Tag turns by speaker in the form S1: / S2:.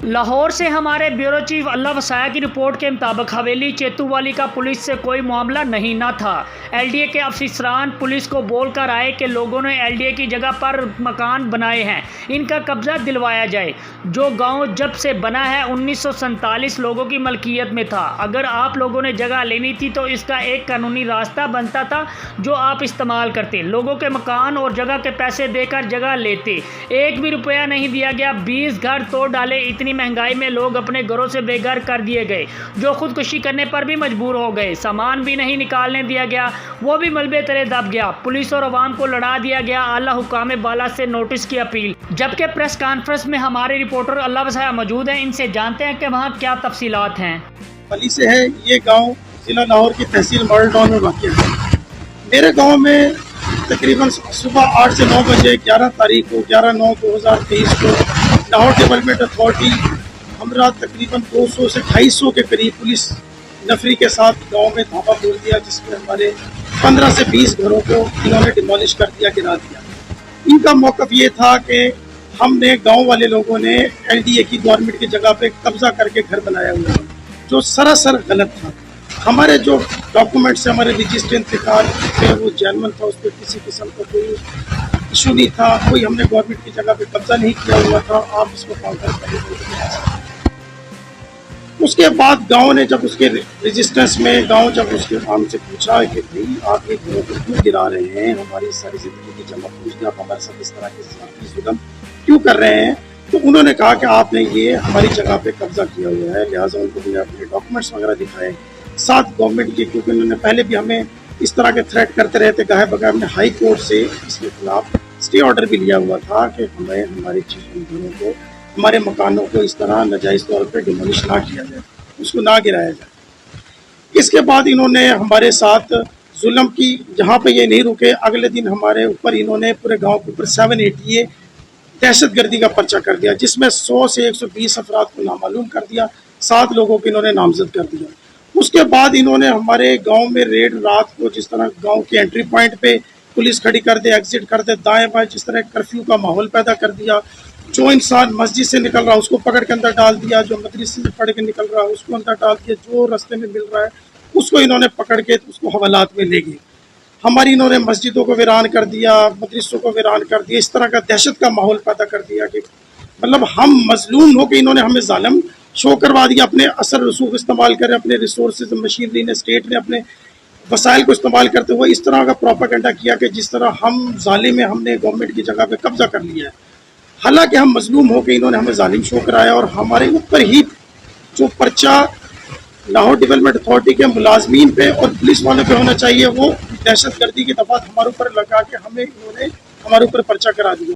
S1: लाहौर से हमारे bureau chief अल्लाह वसाया की रिपोर्ट के मुताबिक हवेली चेतुवाली का पुलिस से कोई मामला नहीं न था। एलडीए के अफसरान पुलिस को बोलकर आए कि लोगों ने एलडीए की जगह पर मकान बनाए हैं, इनका कब्जा दिलवाया जाए। जो गांव जब से बना है 1947 लोगों की मलकियत में था। अगर आप लोगों ने जगह लेनी थी तो इसका एक कानूनी रास्ता बनता था जो आप इस्तेमाल करते, लोगों के मकान और जगह के पैसे देकर जगह लेते। एक भी रुपया नहीं दिया गया, 20 घर तोड़ डाले। इतनी महंगाई में लोग अपने घरों से बेघर कर दिए गए, जो खुदकुशी करने पर भी मजबूर हो गए। सामान भी नहीं निकालने दिया गया, वो भी मलबे तले दब गया। पुलिस और अवाम को लड़ा दिया गया। आला हुकाम बाला से नोटिस की अपील। जबकि प्रेस कॉन्फ्रेंस में हमारे रिपोर्टर अल्लाह वसाया मौजूद हैं, इनसे जानते हैं कि वहाँ क्या तफसीलात हैं।
S2: वली से है ये गांव जिला लाहौर की तहसील मॉडल टाउन में वाक़ है। मेरे गांव में तकरीबन सुबह 8 से 9 बजे 11 तारीख को 11/9/2023 को लाहौर डेवलपमेंट अथॉरिटी हमरा तकरीबन 200 से 250 के करीब पुलिस नफरी के साथ गांव में धावा बोल दिया, जिसमें हमारे 15 से 20 घरों को इन्होंने डिमोलिश कर दिया, गिरा दिया। इनका मौक़िफ़ ये था कि हमने गांव वाले लोगों ने एलडीए की गवर्नमेंट की जगह पे कब्जा करके घर बनाया हुआ है, जो सरासर गलत था। हमारे जो डॉक्यूमेंट्स है, हमारे रजिस्टर इंतकाल थे, वो जेन्युइन था, उस पर किसी किस्म का कोई इशू नहीं था। कोई हमने गवर्नमेंट की जगह पे कब्जा नहीं किया हुआ था। आप इसको काउंटर करें। उसके बाद गांव ने जब उसके रजिस्टर्स में जब उसके हमसे पूछा कि भाई आप ये घरों को क्यों गिरा रहे हैं, हमारी सारी जिंदगी की जमा पूछना, आप हमारे साथ इस तरह के जुल्म क्यों कर रहे हैं, तो उन्होंने कहा कि आपने ये हमारी जगह पे कब्जा किया हुआ है। लिहाजा उनको भी अपने डॉक्यूमेंट्स वगैरह दिखाए साथ गवर्नमेंट के, क्योंकि उन्होंने पहले भी हमें इस तरह के थ्रेट करते रहते गाहे बगैर। हमने हाई कोर्ट से इसके खिलाफ स्टे ऑर्डर भी लिया हुआ था कि हमें हमारी चीज़ों घरों को, हमारे मकानों को इस तरह नाजायज़ तौर पे डिमोलिश ना किया जाए, उसको ना गिराया जाए। इसके बाद इन्होंने हमारे साथ जुल्म की। जहाँ पे ये नहीं रुके, अगले दिन हमारे ऊपर इन्होंने पूरे गांव के ऊपर 780 दहशतगर्दी का पर्चा कर दिया, जिसमें 100 से 120 अफराद को नामालूम कर दिया, 7 लोगों को इन्होंने नामजद कर दिया। उसके बाद इन्होंने हमारे गांव में रेड रात को, जिस तरह गांव के एंट्री पॉइंट पे पुलिस खड़ी कर दे, एग्जिट कर दे, दाएं बाएं, जिस तरह कर्फ्यू का माहौल पैदा कर दिया। जो इंसान मस्जिद से निकल रहा है उसको पकड़ के अंदर डाल दिया, जो मदरसे से पढ़ के निकल रहा है उसको अंदर डाल दिया, जो रास्ते में मिल रहा है उसको इन्होंने पकड़ के उसको हवालात में ले गए। हमारी इन्होंने मस्जिदों को वीरान कर दिया, मदरसों को वीरान कर दिया। इस तरह का दहशत का माहौल पैदा कर दिया कि मतलब हम मजलूम हो के इन्होंने हमें जालिम शो करवा दिया। अपने असर रसूख इस्तेमाल करें, अपने रिसोर्सेज मशीनरी ने, स्टेट ने अपने वसाइल को इस्तेमाल करते हुए इस तरह का प्रोपेगेंडा किया कि जिस तरह हम जालिम में, हमने गवर्नमेंट की जगह पे कब्जा कर लिया है। हालांकि हम मजलूम हो के इन्होंने हमें जालिम शो कराया, और हमारे ऊपर ही जो पर्चा लाहौर डेवलपमेंट अथॉरिटी के मुलाजमीन पे और पुलिस वालों पे होना चाहिए, वो दहशतगर्दी की दफात हमारे ऊपर लगा के हमें इन्होंने हमारे ऊपर पर्चा करा दिया।